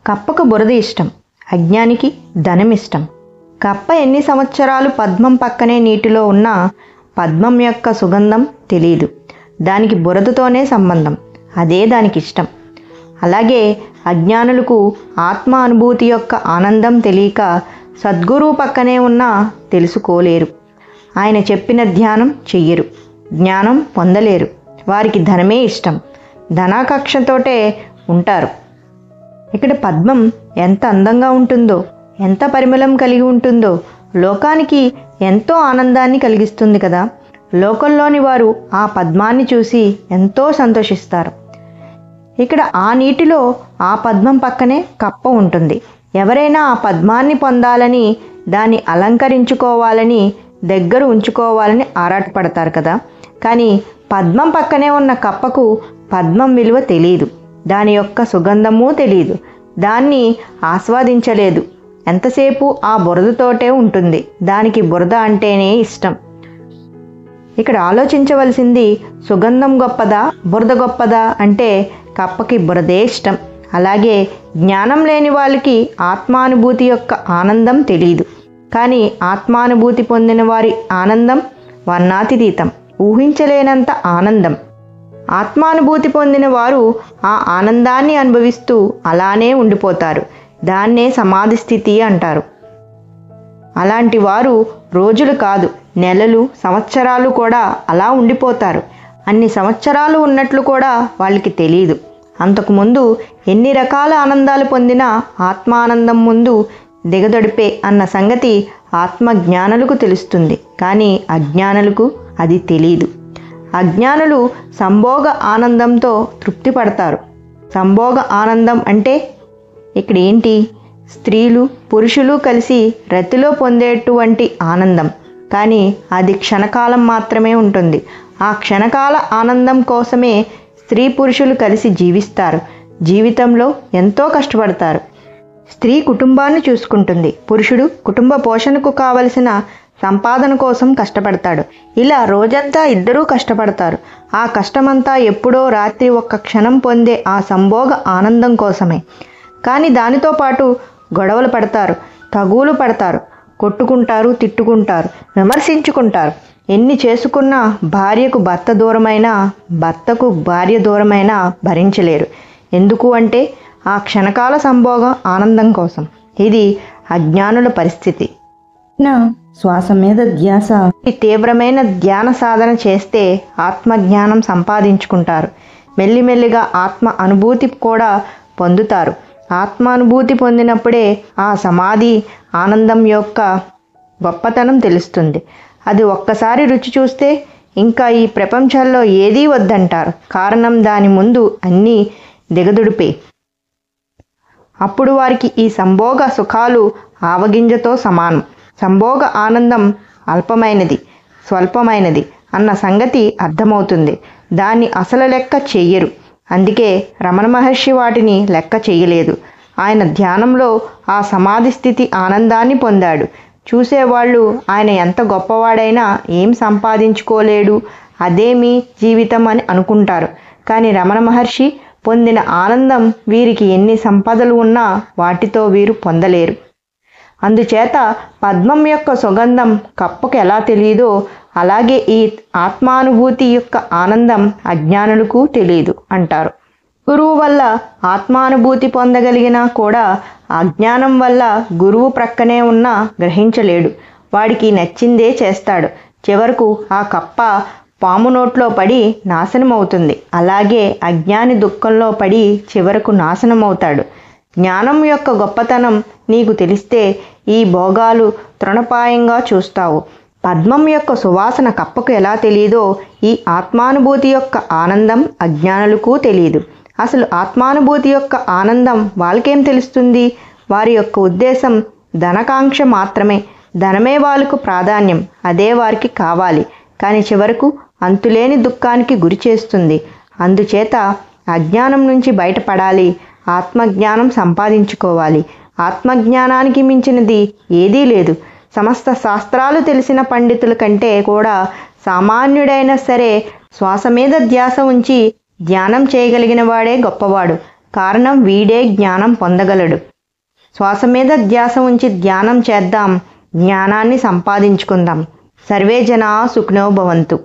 కప్పకు బురద ఇష్టం, అజ్ఞానికి ధనం ఇష్టం. కప్ప ఎన్ని సంవత్సరాలు పద్మం పక్కనే నీటిలో ఉన్నా పద్మం యొక్క సుగంధం తెలియదు. దానికి బురదతోనే సంబంధం, అదే దానికి ఇష్టం. అలాగే అజ్ఞానులకు ఆత్మ అనుభూతి యొక్క ఆనందం తెలియక సద్గురువు పక్కనే ఉన్నా తెలుసుకోలేరు. ఆయన చెప్పిన ధ్యానం చెయ్యరు, జ్ఞానం పొందలేరు. వారికి ధనమే ఇష్టం, ధనాకాంక్షతోటే ఉంటారు. ఇక్కడ పద్మం ఎంత అందంగా ఉంటుందో, ఎంత పరిమళం కలిగి ఉంటుందో, లోకానికి ఎంతో ఆనందాన్ని కలిగిస్తుంది కదా. లోకంలోని వారు ఆ పద్మాన్ని చూసి ఎంతో సంతోషిస్తారు. ఇక్కడ ఆ నీటిలో ఆ పద్మం పక్కనే కప్ప ఉంటుంది. ఎవరైనా ఆ పద్మాన్ని పొందాలని, దాన్ని అలంకరించుకోవాలని, దగ్గర ఉంచుకోవాలని ఆరాటపడతారు కదా. కానీ పద్మం పక్కనే ఉన్న కప్పకు పద్మం విలువ తెలియదు, దాని యొక్క సుగంధము తెలియదు, దాన్ని ఆస్వాదించలేదు. ఎంతసేపు ఆ బురదతోటే ఉంటుంది, దానికి బురద అంటేనే ఇష్టం. ఇక్కడ ఆలోచించవలసింది సుగంధం గొప్పదా బురద గొప్పదా అంటే కప్పకి బురదే ఇష్టం. అలాగే జ్ఞానం లేని వాళ్ళకి ఆత్మానుభూతి యొక్క ఆనందం తెలియదు. కానీ ఆత్మానుభూతి పొందిన వారి ఆనందం వర్ణాతీతం, ఊహించలేనంత ఆనందం. ఆత్మానుభూతి పొందిన వారు ఆ ఆనందాన్ని అనుభవిస్తూ అలానే ఉండిపోతారు. దాన్నే సమాధి స్థితి అంటారు. అలాంటి వారు రోజులు కాదు, నెలలు, సంవత్సరాలు కూడా అలా ఉండిపోతారు. అన్ని సంవత్సరాలు ఉన్నట్లు కూడా వాళ్ళకి తెలియదు. అంతకుముందు ఎన్ని రకాల ఆనందాలు పొందినా ఆత్మానందం ముందు దిగదొడిపే అన్న సంగతి ఆత్మజ్ఞానులకు తెలుస్తుంది. కానీ అజ్ఞానులకు అది తెలీదు. అజ్ఞానులు సంభోగ ఆనందంతో తృప్తి పడతారు. సంభోగ ఆనందం అంటే ఇక్కడ ఏంటి? స్త్రీలు పురుషులు కలిసి రతిలో పొందేటువంటి ఆనందం. కానీ అది క్షణకాలం మాత్రమే ఉంటుంది. ఆ క్షణకాల ఆనందం కోసమే స్త్రీ పురుషులు కలిసి జీవిస్తారు. జీవితంలో ఎంతో కష్టపడతారు. స్త్రీ కుటుంబాన్ని చూసుకుంటుంది, పురుషుడు కుటుంబ పోషణకు కావలసిన సంపాదన కోసం కష్టపడతాడు. ఇలా రోజంతా ఇద్దరూ కష్టపడతారు. ఆ కష్టమంతా ఎప్పుడో రాత్రి ఒక్క క్షణం పొందే ఆ సంభోగ ఆనందం కోసమే. కానీ దానితో పాటు గొడవలు పడతారు, తగువులు పడతారు, కొట్టుకుంటారు, తిట్టుకుంటారు, విమర్శించుకుంటారు. ఎన్ని చేసుకున్నా భార్యకు భర్త దూరమైనా, భర్తకు భార్య దూరమైనా భరించలేరు. ఎందుకు అంటే ఆ క్షణకాల సంభోగం ఆనందం కోసం. ఇది అజ్ఞానుల పరిస్థితి. శ్వాస మీద ధ్యాస. తీవ్రమైన ధ్యాన సాధన చేస్తే ఆత్మజ్ఞానం సంపాదించుకుంటారు. మెల్లిమెల్లిగా ఆత్మ అనుభూతి కూడా పొందుతారు. ఆత్మానుభూతి పొందినప్పుడే ఆ సమాధి ఆనందం యొక్క గొప్పతనం తెలుస్తుంది. అది ఒక్కసారి రుచి చూస్తే ఇంకా ఈ ప్రపంచంలో ఏదీ వద్దంటారు. కారణం దాని ముందు అన్నీ దిగదుడిపే. అప్పుడు వారికి ఈ సంభోగ సుఖాలు ఆవగింజతో సమానం. సంభోగ ఆనందం అల్పమైనది, స్వల్పమైనది అన్న సంగతి అర్థమవుతుంది. దాన్ని అసలు లెక్క చెయ్యరు. అందుకే రమణ మహర్షి వాటిని లెక్క చేయలేదు. ఆయన ధ్యానంలో ఆ సమాధి స్థితి ఆనందాన్ని పొందాడు. చూసేవాళ్ళు ఆయన ఎంత గొప్పవాడైనా ఏం సంపాదించుకోలేడు, అదేమీ జీవితం అని అనుకుంటారు. కానీ రమణ మహర్షి పొందిన ఆనందం వీరికి ఎన్ని సంపదలు ఉన్నా వాటితో వీరు పొందలేరు. అందుచేత పద్మం యొక్క సుగంధం కప్పకు ఎలా తెలియదో అలాగే ఈ ఆత్మానుభూతి యొక్క ఆనందం అజ్ఞానులకు తెలియదు అంటారు. గురువు వల్ల ఆత్మానుభూతి పొందగలిగినా కూడా అజ్ఞానం వల్ల గురువు ప్రక్కనే ఉన్నా గ్రహించలేడు. వాడికి నచ్చిందే చేస్తాడు. చివరకు ఆ కప్ప పాము నోట్లో పడి నాశనమవుతుంది. అలాగే అజ్ఞాని దుఃఖంలో పడి చివరకు నాశనమవుతాడు. జ్ఞానం యొక్క గొప్పతనం నీకు తెలిస్తే ఈ భోగాలు తృణపాయంగా చూస్తావు. పద్మం యొక్క సువాసన కప్పకు ఎలా తెలియదో ఈ ఆత్మానుభూతి యొక్క ఆనందం అజ్ఞానులకు తెలియదు. అసలు ఆత్మానుభూతి యొక్క ఆనందం వాళ్ళకేం తెలుస్తుంది? వారి యొక్క ఉద్దేశం ధనకాంక్ష మాత్రమే. ధనమే వాళ్ళకు ప్రాధాన్యం, అదే వారికి కావాలి. కానీ చివరకు అంతులేని దుఃఖానికి గురి చేస్తుంది. అందుచేత అజ్ఞానం నుంచి బయటపడాలి, ఆత్మజ్ఞానం సంపాదించుకోవాలి. ఆత్మజ్ఞానానికి మించినది ఏదీ లేదు. సమస్త శాస్త్రాలు తెలిసిన పండితుల కంటే కూడా సామాన్యుడైనా సరే శ్వాస మీద ధ్యాస ఉంచి ధ్యానం చేయగలిగిన వాడే గొప్పవాడు. కారణం వీడే జ్ఞానం పొందగలడు. శ్వాస మీద ధ్యాస ఉంచి ధ్యానం చేద్దాం, జ్ఞానాన్ని సంపాదించుకుందాం. సర్వే జనా సుఖినో భవంతు.